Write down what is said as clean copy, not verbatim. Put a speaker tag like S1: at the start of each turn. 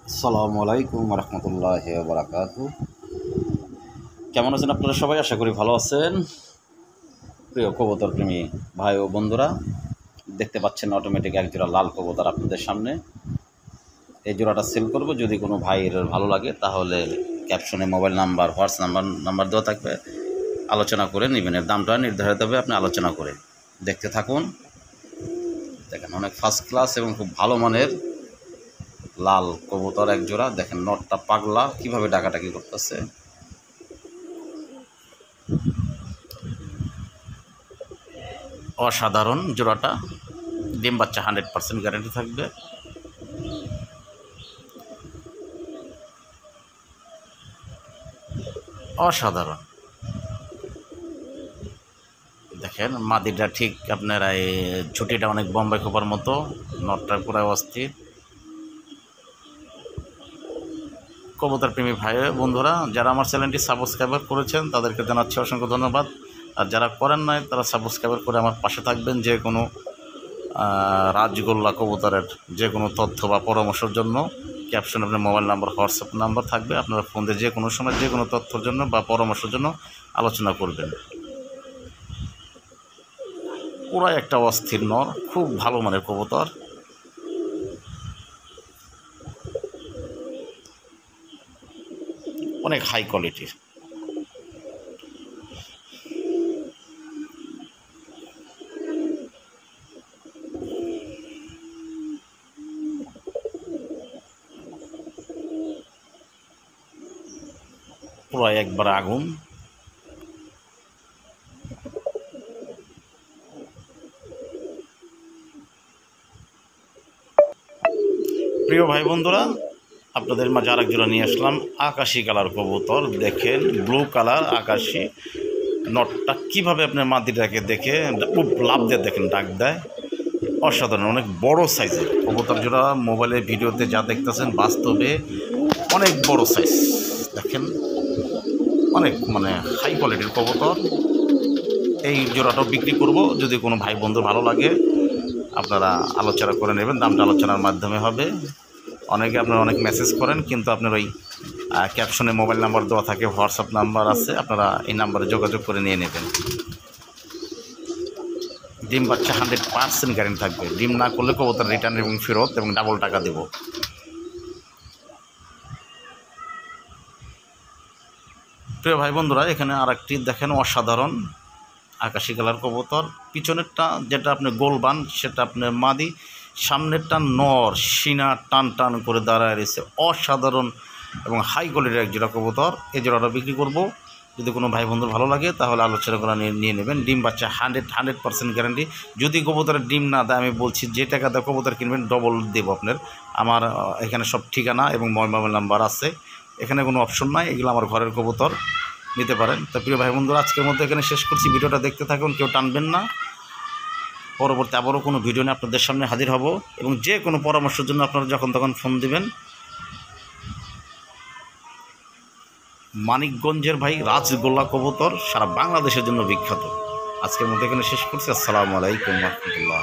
S1: আসসালামু আলাইকুম রহমতুল্লাহি ওয়া বারাকাতুহু। কেমন আছেন আপনারা সবাই? আশা করি ভালো আছেন। প্রিয় কবুতর প্রেমী ভাই ও বন্ধুরা, দেখতে পাচ্ছেন অটোমেটিক এক জোড়া লাল কবুতর আপনাদের সামনে। এই জোড়াটা সেল করব। যদি কোনো ভাইয়ের ভালো লাগে তাহলে ক্যাপশনে মোবাইল নাম্বার, হোয়াটসঅ্যাপ নাম্বার দেওয়া থাকবে, আলোচনা করে নেবেন। এর দামটা নির্ধারিত হবে, আপনি আলোচনা করে দেখতে থাকুন। দেখেন অনেক ফার্স্ট ক্লাস এবং খুব ভালো মানের লাল কবুতর এক জোড়া। দেখেন নটটা পাগলা কীভাবে ডাকাডাকি করতেছে। অসাধারণ জোড়াটা। ডিম বাচ্চা 100% গ্যারান্টি থাকবে। অসাধারণ। দেখেন মাদিটা ঠিক আপনার এই ছুটিটা অনেক বোম্বাই খোপার মতো, নটটা পুরো অস্থির। কবুতর প্রেমী ভাই বন্ধুরা, যারা আমার চ্যানেলটি সাবস্ক্রাইবার করেছেন তাদেরকে জানাচ্ছি অসংখ্য ধন্যবাদ। আর যারা করেন নাই তারা সাবস্ক্রাইবার করে আমার পাশে থাকবেন। যে কোনো রাজগোল্লা কবুতরের যে কোনো তথ্য বা পরামর্শের জন্য ক্যাপশনে আপনার মোবাইল নাম্বার, হোয়াটসঅ্যাপ নাম্বার থাকবে। আপনারা ফোন দিয়ে যে কোনো সময় যে কোনো তথ্যের জন্য বা পরামর্শের জন্য আলোচনা করবেন। পুরাই একটা অস্থির নর, খুব ভালো মানের কবুতর। অনেক হাই কোয়ালিটির। পুরো একবার আগুন। প্রিয় ভাই বন্ধুরা, আপনাদের মাঝে আরেক জোড়া নিয়ে আসলাম আকাশি কালার কবুতর। দেখেন ব্লু কালার আকাশি। নটটা কীভাবে আপনার মাদিটাকে দেখে খুব লাভ দিয়ে দেখেন ডাক দেয়। অসাধারণ, অনেক বড় সাইজের কবুতর জোড়া। মোবাইলে ভিডিওতে যা দেখতেছেন বাস্তবে অনেক বড় সাইজ। দেখেন অনেক হাই কোয়ালিটির কবুতর। এই জোড়াটাও বিক্রি করব। যদি কোনো ভাই বন্ধু ভালো লাগে আপনারা আলোচনা করে নেবেন। দামটা আলোচনার মাধ্যমে হবে। অনেকে আপনারা অনেক মেসেজ করেন, কিন্তু আপনার ওই ক্যাপশনে মোবাইল নাম্বার দেওয়া থাকে, হোয়াটসঅ্যাপ নাম্বার আছে, আপনারা এই নাম্বারে যোগাযোগ করে নিয়ে নেবেন। ডিম বাচ্চা 100% গ্যারেন্টি থাকবে। ডিম না করলে কবুতর রিটার্ন এবং ফেরত এবং ডাবল টাকা দেব। প্রিয় ভাই বন্ধুরা, এখানে আরেকটি দেখেন অসাধারণ আকাশি কালার কবুতর। পিছনেরটা যেটা আপনি গোলবান সেটা আপনার মাদি, সামনেরটা নর, সিনা টান টান করে দাঁড়ায় রয়েছে। অসাধারণ এবং হাই কোয়ালিটির এক জোড়া কবুতর। এই জোড়াটা বিক্রি করব। যদি কোনো ভাই বন্ধুর ভালো লাগে তাহলে আলোচনা করে নিয়ে নেবেন। ডিম বাচ্চা 100% গ্যারান্টি। যদি কবুতরের ডিম না দেয়, আমি বলছি যে টাকা দেয় কবুতর কিনবেন ডবল দেবো আপনার। আমার এখানে সব ঠিকানা এবং মোবাইল নাম্বার আছে। এখানে কোনো অপশন নাই, এগুলো আমার ঘরের কবুতর, নিতে পারেন। তো প্রিয় ভাই বন্ধুরা, আজকের মধ্যে এখানে শেষ করছি। ভিডিওটা দেখতে থাকুন, কেউ টানবেন না। পরবর্তী আবারও কোনো ভিডিও নিয়ে আপনাদের সামনে হাজির হব, এবং যে কোনো পরামর্শের জন্য আপনারা যখন তখন ফোন দিবেন। মানিকগঞ্জের ভাই রাজগোল্লা কবুতর সারা বাংলাদেশের জন্য বিখ্যাত। আজকের মধ্যে এখানে শেষ করছি। আসসালামু আলাইকুম রহমতুল্লাহ।